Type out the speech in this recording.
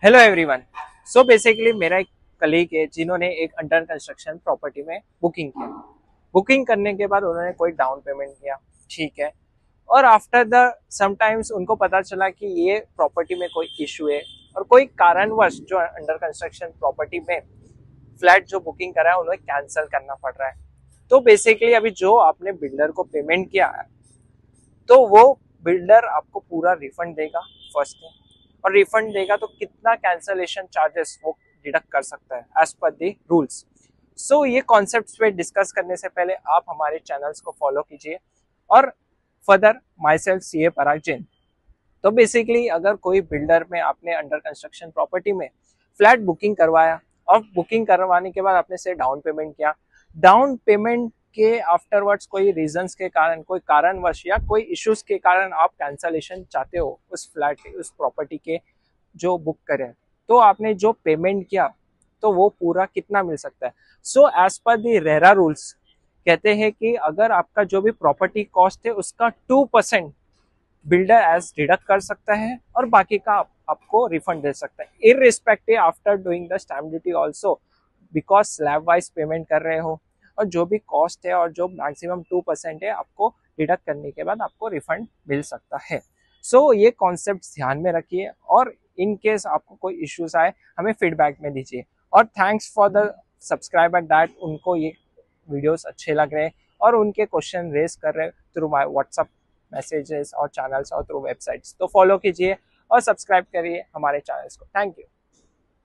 Hello everyone. So basically मेरा एक colleague है जिन्होंने एक अंडर कंस्ट्रक्शन प्रॉपर्टी में बुकिंग किया। बुकिंग करने के बाद उन्होंने कोई डाउन पेमेंट किया, ठीक है। और आफ्टर द समटाइम्स उनको पता चला कि ये प्रॉपर्टी में कोई इशू है और कोई कारणवश जो अंडर कंस्ट्रक्शन प्रॉपर्टी में फ्लैट जो बुकिंग करा है उन्हें कैंसिल करना पड़ रहा है। तो बेसिकली अभी जो आपने बिल्डर को पेमेंट किया है तो वो बिल्डर आपको पूरा रिफंड देगा फर्स्ट थिंग, और रिफंड देगा तो कितना कैंसलेशन चार्जेस वो डिडक्ट कर सकता है एज पर दी रूल्स। सो ये कॉन्सेप्ट्स पे डिस्कस करने से पहले आप हमारे चैनल्स को फॉलो कीजिए और फर्दर माई सेल्फ सी ए पराग जैन। तो बेसिकली अगर कोई बिल्डर में आपने अंडर कंस्ट्रक्शन प्रॉपर्टी में फ्लैट बुकिंग करवाया और बुकिंग करवाने के बाद आपने से डाउन पेमेंट किया, डाउन पेमेंट के आफ्टरवर्ड्स कोई रीजंस के कारण, कोई कारणवश या कोई इश्यूज के कारण आप कैंसलेशन चाहते हो उस फ्लैट के, उस प्रॉपर्टी के जो बुक करें, तो आपने जो पेमेंट किया तो वो पूरा कितना मिल सकता है। सो एज पर दी रेरा रूल्स कहते हैं कि अगर आपका जो भी प्रॉपर्टी कॉस्ट है उसका 2% बिल्डर एज डिडक्ट कर सकता है और बाकी का आपको रिफंड दे सकता है irrespective after doing the stamp duty also, because slab wise payment कर रहे हो और जो भी कॉस्ट है और जो मैक्सिमम 2% है आपको डिडक्ट करने के बाद आपको रिफंड मिल सकता है। सो ये कॉन्सेप्ट ध्यान में रखिए और इन केस आपको कोई इश्यूज आए हमें फीडबैक में दीजिए। और thanks for the subscriber that उनको ये वीडियोस अच्छे लग रहे हैं और उनके क्वेश्चन रेज कर रहे थ्रू माई व्हाट्सअप मैसेजेस और चैनल्स और थ्रू वेबसाइट्स। तो फॉलो कीजिए और सब्सक्राइब करिए हमारे चैनल्स को। Thank you.